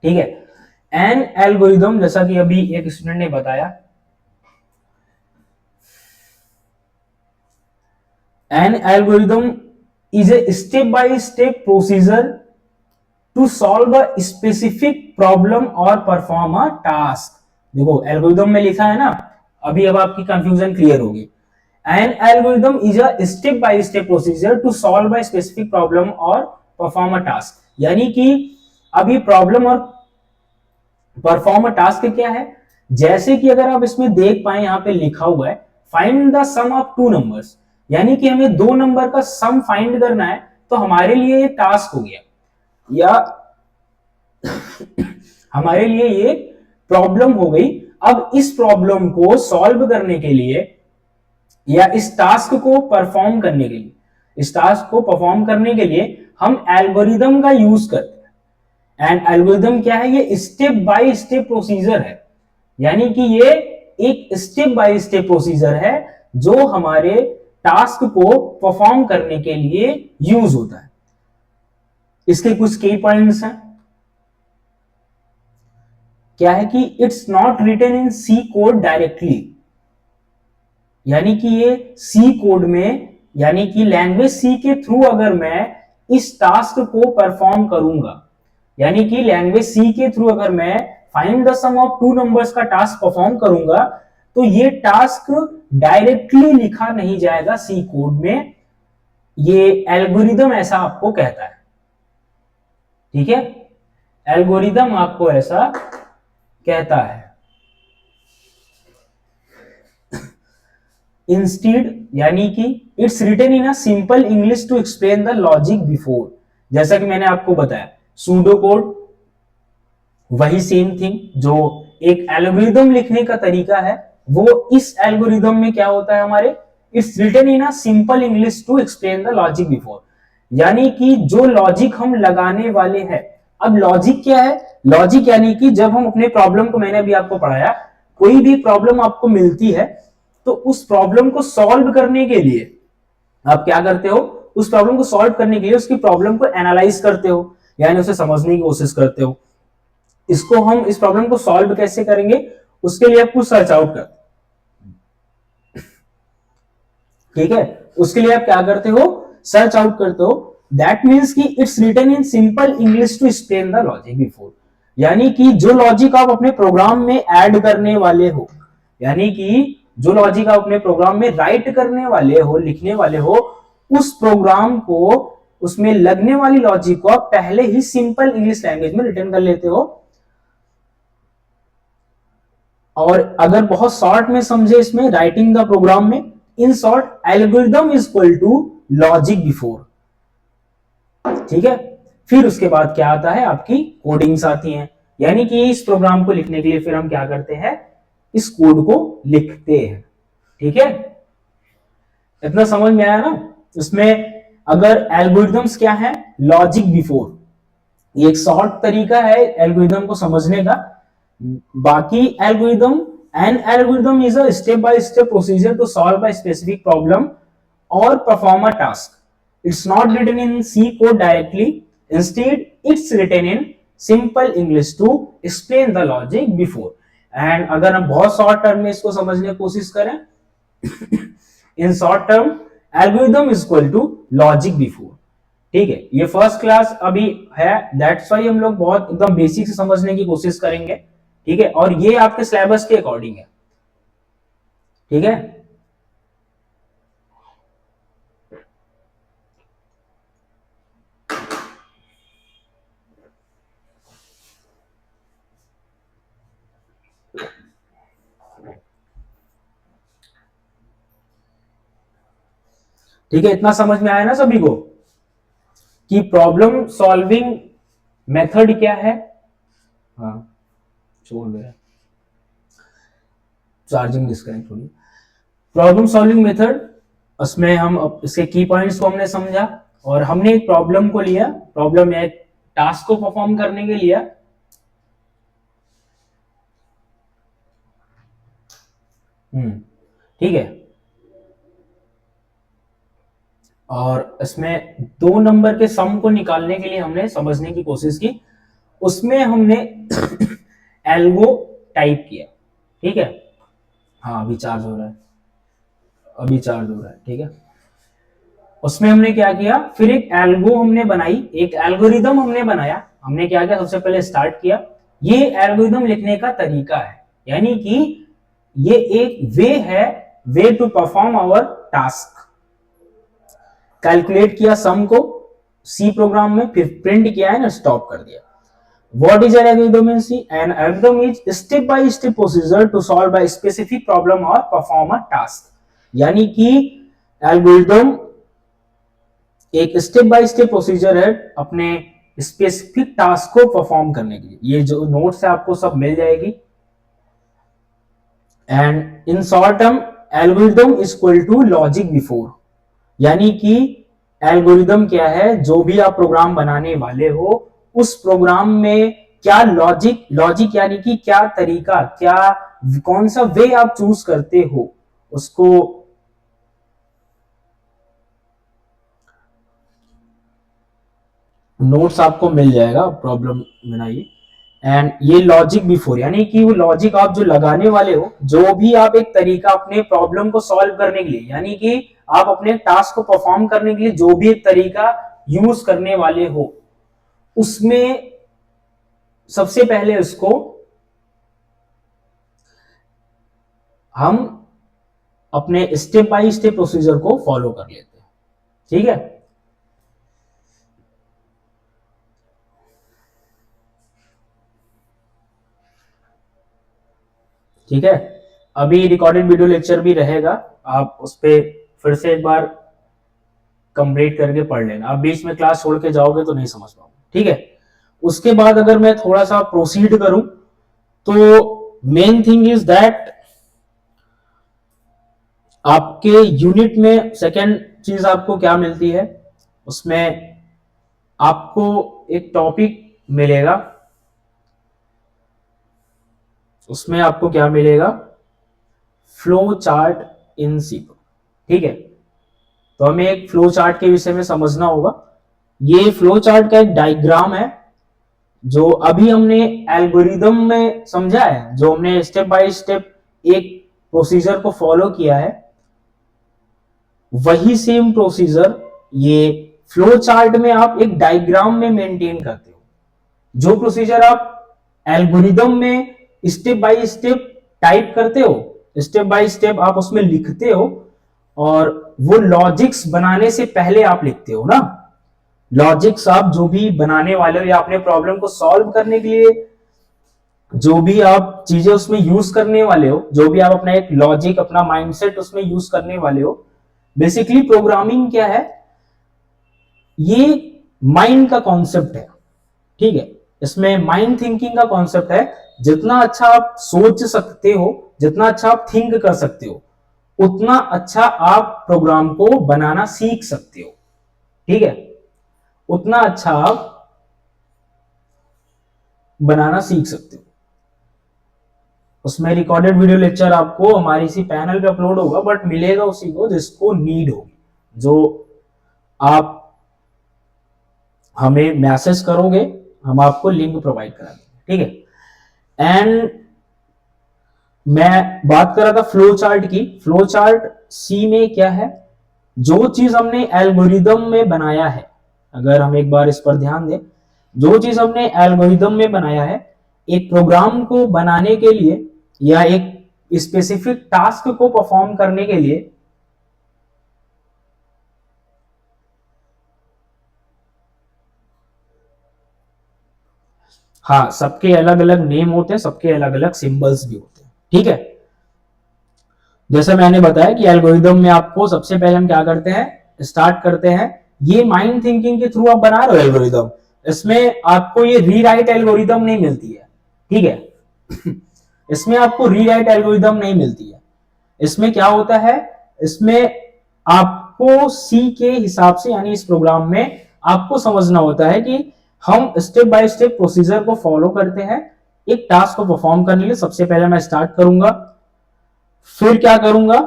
[SPEAKER 1] ठीक है, एन एल्गोरिदम, जैसा कि अभी एक स्टूडेंट ने बताया, an algorithm is a step by step procedure to solve a specific problem और परफॉर्म अ टास्क। देखो एल्गोरिदम में लिखा है ना, अभी अब आपकी कंफ्यूजन क्लियर होगी। An algorithm is a step by step procedure to solve a specific problem और परफॉर्म अ टास्क, यानी कि अभी प्रॉब्लम और परफॉर्म अ टास्क क्या है, जैसे कि अगर आप इसमें देख पाए यहां पे लिखा हुआ है find the sum of two numbers, यानी कि हमें दो नंबर का सम फाइंड करना है, तो हमारे लिए ये टास्क हो गया, या हमारे लिए ये प्रॉब्लम हो गई। अब इस प्रॉब्लम को सॉल्व करने के लिए या इस टास्क को परफॉर्म करने के लिए, इस टास्क को परफॉर्म करने के लिए हम एल्गोरिदम का यूज करते हैं। एंड एल्गोरिदम क्या है, ये स्टेप बाय स्टेप प्रोसीजर है, यानी कि ये एक स्टेप बाय स्टेप प्रोसीजर है जो हमारे टास्क को परफॉर्म करने के लिए यूज होता है। इसके कुछ की पॉइंट्स हैं, क्या है कि it's not written in C code directly, यानी कि ये सी कोड में, यानी कि लैंग्वेज सी के थ्रू अगर मैं इस टास्क को परफॉर्म करूंगा, यानी कि लैंग्वेज सी के थ्रू अगर मैं find the sum of two numbers का टास्क परफॉर्म करूंगा, तो ये टास्क डायरेक्टली लिखा नहीं जाएगा सी कोड में, ये एल्गोरिदम ऐसा आपको कहता है। ठीक है, एल्गोरिदम आपको ऐसा कहता है। इंस्टीड, यानी कि it's written in a simple English to explain the logic before, जैसा कि मैंने आपको बताया सूडो कोड वही सेम थिंग, जो एक एल्गोरिदम लिखने का तरीका है वो इस एल्गोरिदम में क्या होता है हमारे, it's written in a simple English to explain the logic before, यानी कि जो लॉजिक हम लगाने वाले हैं। अब लॉजिक क्या है, लॉजिक यानी कि जब हम अपने प्रॉब्लम को, मैंने अभी आपको पढ़ाया, कोई भी प्रॉब्लम आपको मिलती है तो उस प्रॉब्लम को सॉल्व करने के लिए आप क्या करते हो, उस प्रॉब्लम को सॉल्व करने के लिए उसकी प्रॉब्लम को एनालाइज करते हो, यानी उसे समझने की कोशिश करते हो। इसको हम, इस प्रॉब्लम को सॉल्व कैसे करेंगे, उसके लिए आप कुछ सर्च आउट करते, ठीक है, उसके लिए आप क्या करते हो, सर्च आउट करते हो। दैट मीन्स कि it's written in simple English to explain the logic before, यानी कि जो लॉजिक आप अपने प्रोग्राम में ऐड करने वाले हो, यानी कि जो लॉजिक आप अपने प्रोग्राम में राइट करने वाले हो, लिखने वाले हो, उस प्रोग्राम को, उसमें लगने वाली लॉजिक को आप पहले ही सिंपल इंग्लिश लैंग्वेज में रिटर्न कर लेते हो। और अगर बहुत शॉर्ट में समझे इसमें राइटिंग द प्रोग्राम में, in short algorithm is equal to logic before. ठीक है, फिर उसके बाद क्या आता है, आपकी कोडिंग्स आती हैं, यानी कि इस प्रोग्राम को लिखने के लिए फिर हम क्या करते हैं, इस कोड को लिखते हैं। ठीक है, इतना समझ में आया ना। इसमें अगर एल्गोरिदम्स क्या है, लॉजिक बिफोर, ये एक शॉर्ट तरीका है एल्गोरिदम को समझने का। बाकी algorithm, an algorithm is a step by step procedure to solve a specific problem और perform a task. It's not written in C code directly. Instead, it's written in simple English to explain the logic before. And अगर हम बहुत short term में इसको समझने की कोशिश करें, in short term, algorithm is equal to logic before. ठीक है, ये फर्स्ट क्लास अभी है, दैट्स वाई हम लोग बहुत एकदम बेसिक से समझने की कोशिश करेंगे। ठीक है, और ये आपके सिलेबस के अकॉर्डिंग है। ठीक है, ठीक है, इतना समझ में आया ना सभी को कि प्रॉब्लम सॉल्विंग मेथड क्या है। हाँ, छोड़ दे, चार्जिंग डिस्कनेक्ट हो गई। प्रॉब्लम सॉल्विंग मेथड, उसमें हम इसके की पॉइंट्स को हमने समझा, और हमने एक प्रॉब्लम को लिया, प्रॉब्लम या एक टास्क को परफॉर्म करने के लिए। ठीक है, और इसमें 2 नंबर के सम को निकालने के लिए हमने समझने की कोशिश की, उसमें हमने एल्गो टाइप किया। ठीक है, हाँ अभी चार्ज हो रहा है, अभी चार्ज हो रहा है। ठीक है, उसमें हमने क्या किया, फिर एक एल्गो हमने बनाई, एक एल्गोरिदम हमने बनाया। हमने क्या किया, सबसे पहले स्टार्ट किया, ये एल्गोरिदम लिखने का तरीका है, यानी कि ये एक वे है, way to perform our task. Calculate किया सम को सी प्रोग्राम में, फिर प्रिंट किया है ना, स्टॉप कर दिया। What is an algorithm in C? An algorithm is step-by-step procedure to solve a specific problem or perform a task. यानी कि एल्गोरिदम एक स्टेप बाय स्टेप प्रोसीजर है अपने स्पेसिफिक टास्क को परफॉर्म करने के लिए। ये जो नोट्स है आपको सब मिल जाएगी। And in short term, algorithm is equal to logic before, यानी कि एल्गोरिदम क्या है, जो भी आप प्रोग्राम बनाने वाले हो उस प्रोग्राम में क्या लॉजिक, लॉजिक यानी कि क्या तरीका, क्या कौन सा वे आप चूज करते हो, उसको नोट्स आपको मिल जाएगा, प्रॉब्लम बनाइए। एंड ये लॉजिक बिफोर, यानी कि वो लॉजिक आप जो लगाने वाले हो, जो भी आप एक तरीका अपने प्रॉब्लम को सॉल्व करने के लिए, यानी कि आप अपने टास्क को परफॉर्म करने के लिए जो भी एक तरीका यूज करने वाले हो, उसमें सबसे पहले उसको हम अपने स्टेप बाय स्टेप प्रोसीजर को फॉलो कर लेते हैं। ठीक है, ठीक है, अभी रिकॉर्डेड वीडियो लेक्चर भी रहेगा, आप उस पर फिर से एक बार कंप्लीट करके पढ़ लेना। आप बीच में क्लास छोड़ के जाओगे तो नहीं समझ पाओगे। ठीक है, उसके बाद अगर मैं थोड़ा सा प्रोसीड करूं तो मेन थिंग इज दैट आपके यूनिट में सेकेंड चीज आपको क्या मिलती है, उसमें आपको एक टॉपिक मिलेगा, उसमें आपको क्या मिलेगा, फ्लो चार्ट इन सी। ठीक है, तो हमें एक फ्लो चार्ट के विषय में समझना होगा। ये फ्लो चार्ट का एक डायग्राम है जो अभी हमने एल्गोरिदम में समझा है, जो हमने स्टेप बाय स्टेप एक प्रोसीजर को फॉलो किया है, वही सेम प्रोसीजर ये फ्लो चार्ट में आप एक डायग्राम में मेंटेन करते हो। जो प्रोसीजर आप एल्गोरिदम में स्टेप बाय स्टेप टाइप करते हो, स्टेप बाय स्टेप आप उसमें लिखते हो, और वो लॉजिक्स बनाने से पहले आप लिखते हो ना, लॉजिक्स आप जो भी बनाने वाले हो या अपने प्रॉब्लम को सॉल्व करने के लिए जो भी आप चीजें उसमें यूज करने वाले हो, जो भी आप अपना एक लॉजिक, अपना माइंडसेट उसमें यूज करने वाले हो, बेसिकली प्रोग्रामिंग क्या है, ये माइंड का कॉन्सेप्ट है। ठीक है, इसमें माइंड थिंकिंग का कॉन्सेप्ट है। जितना अच्छा आप सोच सकते हो, जितना अच्छा आप थिंक कर सकते हो, उतना अच्छा आप प्रोग्राम को बनाना सीख सकते हो। ठीक है, उतना अच्छा आप बनाना सीख सकते हो। उसमें रिकॉर्डेड वीडियो लेक्चर आपको हमारे इसी पैनल पे अपलोड होगा, बट मिलेगा उसी को जिसको नीड होगी। जो आप हमें मैसेज करोगे, हम आपको लिंक प्रोवाइड करा देंगे। ठीक है, एंड मैं बात कर रहा था फ्लो चार्ट की। फ्लो चार्ट सी में क्या है, जो चीज हमने एल्गोरिदम में बनाया है, अगर हम एक बार इस पर ध्यान दें, जो चीज हमने एल्गोरिदम में बनाया है, एक प्रोग्राम को बनाने के लिए या एक स्पेसिफिक टास्क को परफॉर्म करने के लिए, हाँ, सबके अलग अलग नेम होते हैं, सबके अलग अलग सिंबल्स भी होते हैं। ठीक है, जैसे मैंने बताया कि एल्गोरिदम में आपको सबसे पहले हम क्या करते हैं, स्टार्ट करते हैं, ये माइंड थिंकिंग के थ्रू आप बना रहे हो एल्गोरिदम, इसमें आपको ये रीराइट एल्गोरिदम नहीं मिलती है। ठीक है, इसमें आपको रीराइट एल्गोरिदम नहीं मिलती है। इसमें क्या होता है, इसमें आपको सी के हिसाब से, यानी इस प्रोग्राम में आपको समझना होता है कि हम स्टेप बाय स्टेप प्रोसीजर को फॉलो करते हैं एक टास्क को परफॉर्म करने के लिए। सबसे पहले मैं स्टार्ट करूंगा, फिर क्या करूंगा,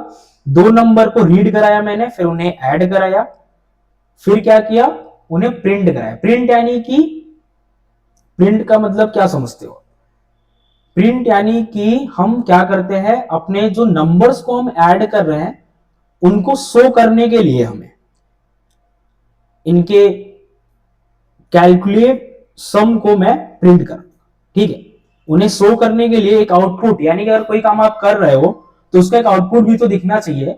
[SPEAKER 1] 2 नंबर को रीड कराया मैंने, फिर उन्हें ऐड कराया, फिर क्या किया, उन्हें प्रिंट कराया। प्रिंट यानी कि, प्रिंट का मतलब क्या समझते हो, प्रिंट यानी कि हम क्या करते हैं, अपने जो नंबर्स को हम ऐड कर रहे हैं उनको शो करने के लिए हमें इनके कैलकुलेट सम को मैं प्रिंट कर, ठीक है, उन्हें शो करने के लिए एक आउटपुट, यानी कि अगर कोई काम आप कर रहे हो तो उसका एक आउटपुट भी तो दिखना चाहिए,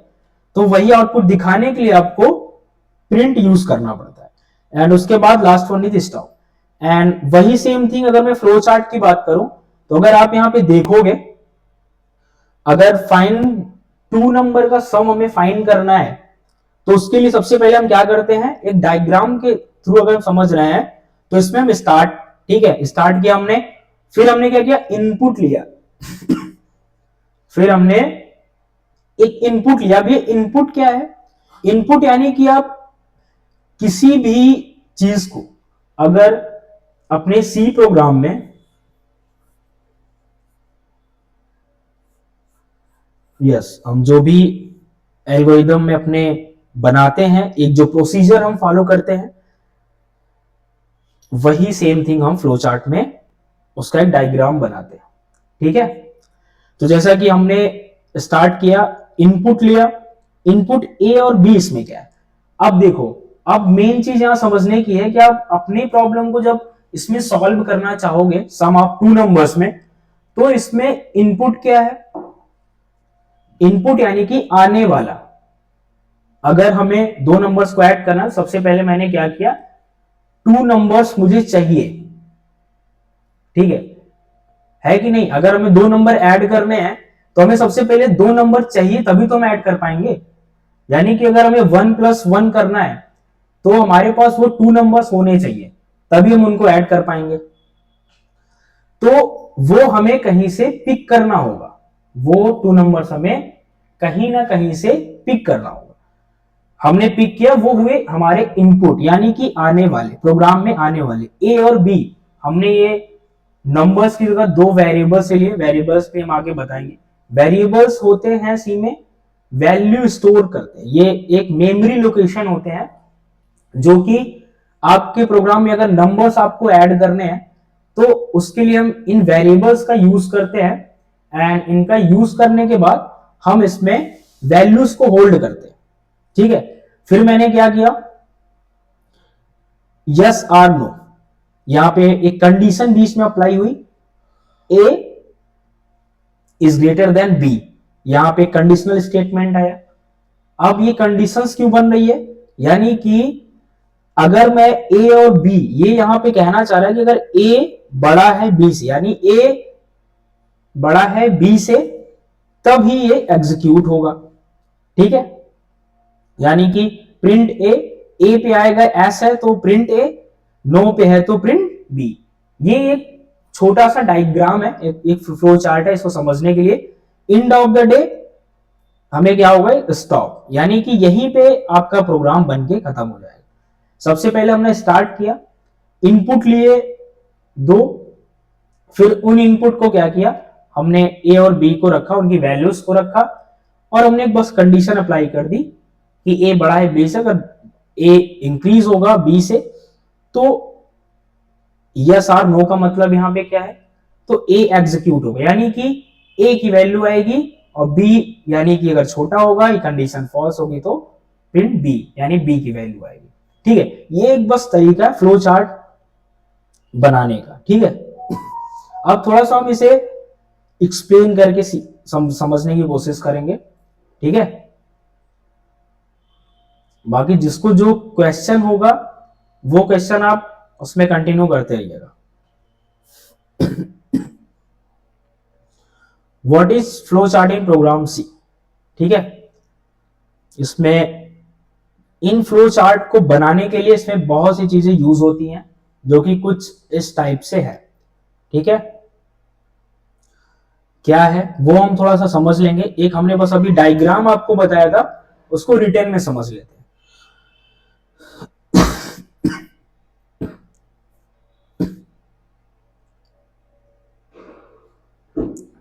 [SPEAKER 1] तो वही आउटपुट दिखाने के लिए आपको प्रिंट यूज करना पड़ता है। एंड उसके बाद last one is stop. And वही सेम थिंग अगर मैं फ्लो चार्ट की बात करूं, तो अगर आप यहां पे देखोगे, अगर फाइन 2 नंबर का सम हमें फाइन करना है, तो उसके लिए सबसे पहले हम क्या करते हैं, एक डायग्राम के थ्रू अगर हम समझ रहे हैं, तो इसमें हम स्टार्ट, ठीक है, स्टार्ट किया हमने, फिर हमने क्या किया, इनपुट लिया, फिर हमने एक इनपुट लिया। भी इनपुट क्या है, इनपुट यानी कि आप किसी भी चीज को अगर अपने सी प्रोग्राम में, यस, हम जो भी एल्गोरिदम में अपने बनाते हैं, एक जो प्रोसीजर हम फॉलो करते हैं, वही सेम थिंग हम फ्लो चार्ट में उसका एक डायग्राम बनाते हैं। ठीक है, तो जैसा कि हमने स्टार्ट किया, इनपुट लिया, इनपुट ए और बी इसमें क्या है, अब देखो, अब मेन चीज यहां समझने की है कि आप अपनी प्रॉब्लम को जब इसमें सॉल्व करना चाहोगे, सम ऑफ 2 नंबर्स में, तो इसमें इनपुट क्या है, इनपुट यानी कि आने वाला। अगर हमें 2 नंबर्स को ऐड करना, सबसे पहले मैंने क्या किया, 2 नंबर्स मुझे चाहिए। ठीक है कि नहीं, अगर हमें 2 नंबर ऐड करने हैं तो हमें सबसे पहले 2 नंबर चाहिए, तभी तो हम ऐड कर पाएंगे। यानी कि अगर हमें 1+1 करना है तो हमारे पास वो 2 नंबर्स होने चाहिए, तभी हम उनको ऐड कर पाएंगे। तो वो हमें कहीं से पिक करना होगा, वो 2 नंबर्स हमें कहीं ना कहीं से पिक करना होगा। हमने पिक किया, वो हुए हमारे इनपुट, यानी कि आने वाले, प्रोग्राम में आने वाले ए और बी। हमने ये नंबर्स की जगह 2 वेरिएबल्स लिए, वेरिएबल्स पे हम आगे बताएंगे। वेरिएबल्स होते हैं सी में वैल्यू स्टोर करते हैं, ये एक मेमोरी लोकेशन होते हैं, जो कि आपके प्रोग्राम में अगर नंबर्स आपको ऐड करने हैं तो उसके लिए हम इन वेरिएबल्स का यूज करते हैं। एंड इनका यूज करने के बाद हम इसमें वैल्यूज को होल्ड करते हैं। ठीक है, फिर मैंने क्या किया, यस और नो, यहां पे एक कंडीशन बीच में अप्लाई हुई, ए इज ग्रेटर देन बी, यहां पे कंडीशनल स्टेटमेंट आया। अब ये कंडीशंस क्यों बन रही है, यानी कि अगर मैं ए और बी, ये यहां पे कहना चाह रहा है कि अगर ए बड़ा है बी से, यानी ए बड़ा है बी से, तब ही ये एग्जीक्यूट होगा। ठीक है, यानी कि प्रिंट ए पे आएगा, एस है तो प्रिंट ए, नो पे है तो प्रिंट बी। ये एक छोटा सा डायग्राम है, एक फ्लो चार्ट है, इसको समझने के लिए। एंड ऑफ द डे हमें क्या होगा, स्टॉप, यानी कि यहीं पे आपका प्रोग्राम बन के खत्म हो जाएगा। सबसे पहले हमने स्टार्ट किया, इनपुट लिए 2, फिर उन इनपुट को क्या किया, हमने ए और बी को रखा, उनकी वैल्यूज को रखा, और हमने बस कंडीशन अप्लाई कर दी कि ए बड़ा है बी से, अगर ए इंक्रीज होगा बी से तो यस आर नो का मतलब यहां पे क्या है, तो ए एग्जीक्यूट होगा, यानी कि ए की वैल्यू आएगी, और बी यानी कि अगर छोटा होगा, ये कंडीशन फॉल्स होगी तो प्रिंट बी, यानी बी की वैल्यू आएगी। ठीक है, ये एक बस तरीका है फ्लो चार्ट बनाने का। ठीक है, अब थोड़ा सा हम इसे एक्सप्लेन करके समझने की कोशिश करेंगे। ठीक है, बाकी जिसको जो क्वेश्चन होगा वो क्वेश्चन आप उसमें कंटिन्यू करते रहिएगा। What is flow chart in program C. ठीक है, इसमें इन फ्लो चार्ट को बनाने के लिए इसमें बहुत सी चीजें यूज होती हैं, जो कि कुछ इस टाइप से है। ठीक है, क्या है वो हम थोड़ा सा समझ लेंगे। एक हमने बस अभी डायग्राम आपको बताया था, उसको रिटेल में समझ लेते हैं।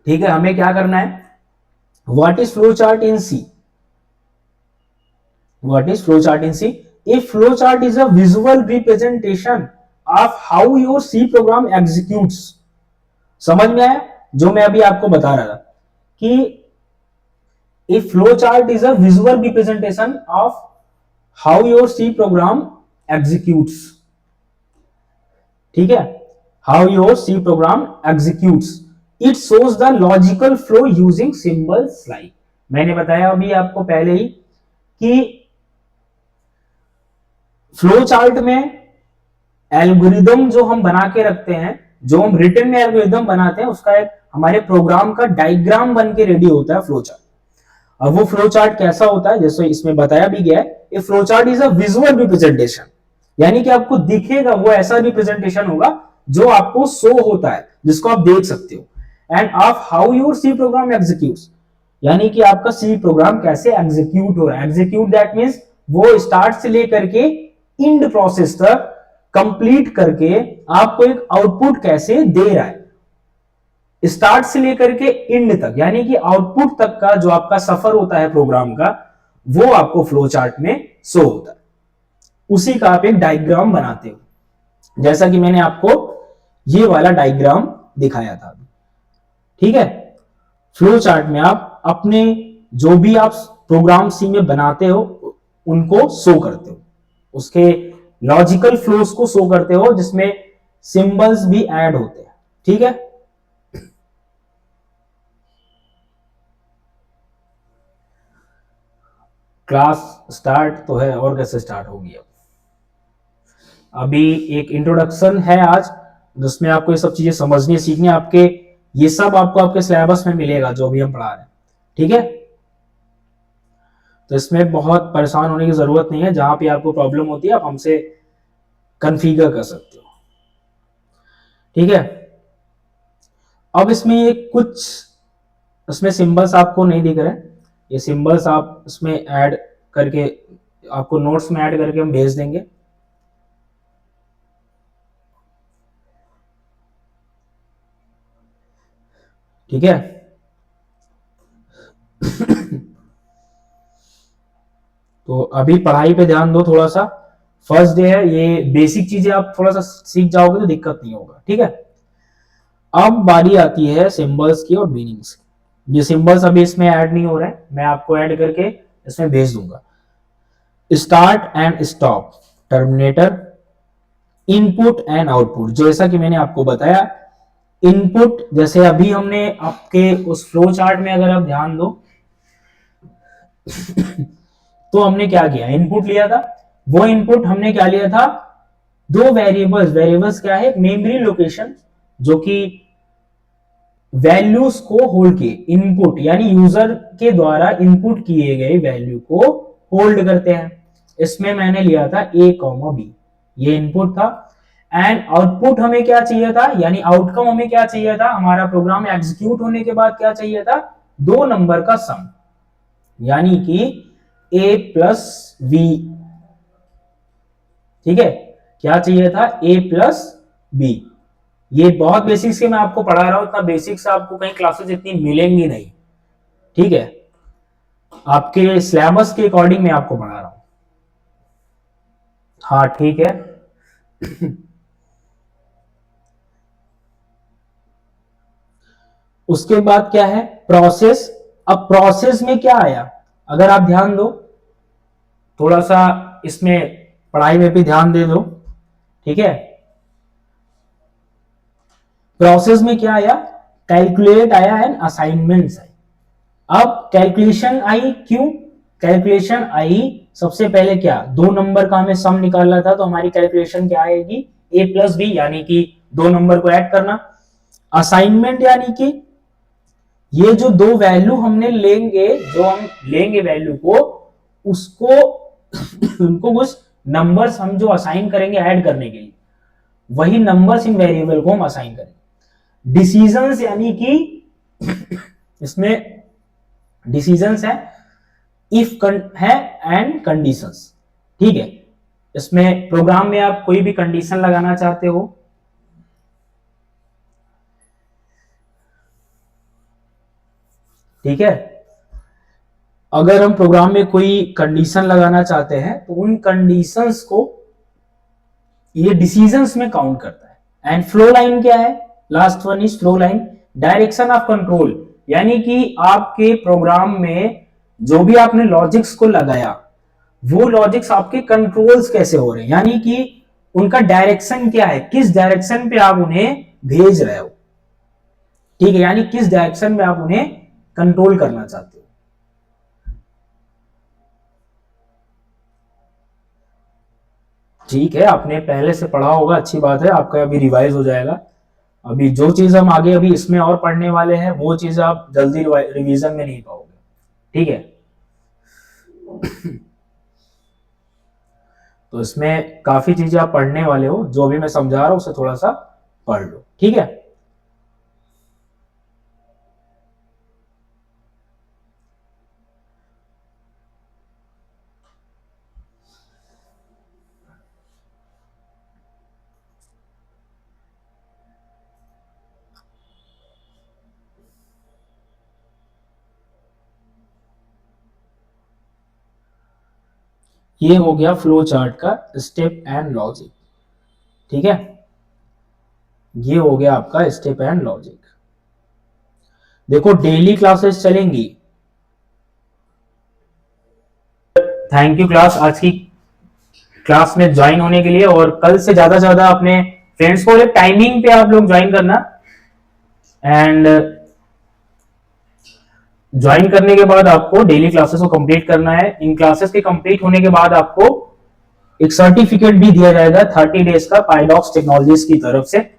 [SPEAKER 1] ठीक है, हमें क्या करना है, what is flow chart in C. What is flow chart in C, a flow chart is a visual representation of how your C program executes. समझ में आया जो मैं अभी आपको बता रहा था कि a flow chart is a visual representation of how your C program executes. ठीक है, how your C program executes, it shows the logical flow using symbols like. मैंने बताया अभी आपको पहले ही कि फ्लो चार्ट में एल्गोरिदम जो हम बना के रखते हैं, जो हम रिटर्न में एल्गोरिदम बनाते हैं, उसका एक हमारे प्रोग्राम का डायग्राम बन के रेडी होता है फ्लो चार्ट। अब वो फ्लो चार्ट कैसा होता है, जैसे इसमें बताया भी गया है, ए flow chart is a visual representation, यानी कि आपको दिखेगा, वो ऐसा रिप्रेजेंटेशन होगा जो आपको शो होता है, जिसको आप देख सकते हो। And of how your C program executes, यानी कि आपका सी प्रोग्राम कैसे एग्जीक्यूट हो रहा है। एग्जीक्यूट दैट मींस वो स्टार्ट से लेकर के इंड प्रोसेस तक कंप्लीट करके आपको एक आउटपुट कैसे दे रहा है, स्टार्ट से लेकर के एंड तक, यानी कि आउटपुट तक का जो आपका सफर होता है प्रोग्राम का, वो आपको फ्लो चार्ट में शो होता है। उसी का आप एक डायग्राम बनाते हो, जैसा कि मैंने आपको ये वाला डायग्राम दिखाया था। ठीक है, फ्लो चार्ट में आप अपने जो भी आप प्रोग्राम सी में बनाते हो उनको शो करते हो, उसके लॉजिकल फ्लोस को शो करते हो, जिसमें सिंबल्स भी ऐड होते हैं। ठीक है, क्लास स्टार्ट तो है, और कैसे स्टार्ट होगी। अब अभी एक इंट्रोडक्शन है आज, जिसमें आपको ये सब चीजें समझनी सीखनी, आपके ये सब आपको आपके सिलेबस में मिलेगा जो भी हम पढ़ा रहे हैं। ठीक है, तो इसमें बहुत परेशान होने की जरूरत नहीं है, जहां पे आपको प्रॉब्लम होती है आप हमसे कन्फिगर कर सकते हो। ठीक है, अब इसमें ये कुछ इसमें सिंबल्स आपको नहीं दिख रहे, ये सिंबल्स आप इसमें ऐड करके आपको नोट्स में ऐड करके हम भेज देंगे। ठीक है, तो अभी पढ़ाई पे ध्यान दो थोड़ा सा, फर्स्ट डे है, ये बेसिक चीजें आप थोड़ा सा सीख जाओगे तो दिक्कत नहीं होगा। ठीक है, अब बारी आती है सिंबल्स की और मीनिंग्स की। ये सिंबल्स अभी इसमें ऐड नहीं हो रहे हैं, मैं आपको ऐड करके इसमें भेज दूंगा। Start and stop, terminator, input and output, जैसा कि मैंने आपको बताया इनपुट, जैसे अभी हमने आपके उस फ्लो चार्ट में अगर आप ध्यान दो तो हमने क्या किया, इनपुट लिया था, वो इनपुट हमने क्या लिया था, दो वेरिएबल्स। वेरिएबल्स क्या है, मेमोरी लोकेशन जो कि वैल्यूज को होल्ड किए, इनपुट यानी यूजर के द्वारा इनपुट किए गए वैल्यू को होल्ड करते हैं। इसमें मैंने लिया था a, b, ये इनपुट था। एंड आउटपुट हमें क्या चाहिए था, यानी आउटकम हमें क्या चाहिए था, हमारा प्रोग्राम एग्जीक्यूट होने के बाद क्या चाहिए था, दो नंबर का सम, यानी कि a प्लस v। ठीक है, क्या चाहिए था, a प्लस b। ये बहुत बेसिक्स के मैं आपको पढ़ा रहा हूं, इतना बेसिक्स आपको कहीं क्लासेस इतनी मिलेंगी नहीं। ठीक है, आपके सिलेबस के अकॉर्डिंग मैं आपको पढ़ा रहा हूं। हाँ ठीक है। उसके बाद क्या है, प्रोसेस। अब प्रोसेस में क्या आया, अगर आप ध्यान दो, थोड़ा सा इसमें पढ़ाई में भी ध्यान दे दो। ठीक है, प्रोसेस में क्या आया, कैलकुलेट आया एंड असाइनमेंट्स आई। अब कैलकुलेशन आई, क्यों कैलकुलेशन आई, सबसे पहले क्या, दो नंबर का हमें सम निकालना था, तो हमारी कैलकुलेशन क्या आएगी, a प्लस बी, यानी कि दो नंबर को ऐड करना। असाइनमेंट यानी कि ये जो दो वैल्यू हमने लेंगे, जो हम लेंगे वैल्यू को, उसको उनको कुछ नंबर्स हम जो असाइन करेंगे ऐड करने के लिए, वही नंबर्स इन वेरिएबल को हम असाइन करेंगे। डिसीजंस यानी कि इसमें डिसीजंस है, इफ है एंड कंडीशंस। ठीक है, इसमें प्रोग्राम में आप कोई भी कंडीशन लगाना चाहते हो, ठीक है, अगर हम प्रोग्राम में कोई कंडीशन लगाना चाहते हैं तो उन कंडीशंस को ये डिसीजंस में काउंट करता है। एंड फ्लो लाइन क्या है, last one is flow line, direction of control, यानी कि आपके प्रोग्राम में जो भी आपने लॉजिक्स को लगाया, वो लॉजिक्स आपके कंट्रोल्स कैसे हो रहे हैं, यानी कि उनका डायरेक्शन क्या है, किस डायरेक्शन पे आप उन्हें भेज रहे हो। ठीक है, यानी किस डायरेक्शन में आप उन्हें कंट्रोल करना चाहते हो। ठीक है, आपने पहले से पढ़ा होगा, अच्छी बात है, आपका अभी रिवाइज हो जाएगा। अभी जो चीज हम आगे अभी इसमें और पढ़ने वाले हैं, वो चीज आप जल्दी रिवीजन में नहीं पाओगे। ठीक है, तो इसमें काफी चीजें आप पढ़ने वाले हो, जो भी मैं समझा रहा हूं उसे थोड़ा सा पढ़ लो। ठीक है, ये हो गया फ्लो चार्ट का स्टेप एंड लॉजिक। ठीक है, ये हो गया आपका स्टेप एंड लॉजिक। देखो डेली क्लासेस चलेंगी। थैंक यू क्लास, आज की क्लास में ज्वाइन होने के लिए, और कल से ज्यादा ज्यादा अपने फ्रेंड्स को एक टाइमिंग पे आप लोग ज्वाइन करना। एंड ज्वाइन करने के बाद आपको डेली क्लासेस को कंप्लीट करना है। इन क्लासेस के कंप्लीट होने के बाद आपको एक सर्टिफिकेट भी दिया जाएगा 30 डेज का पाइडॉक्स टेक्नोलॉजीज की तरफ से।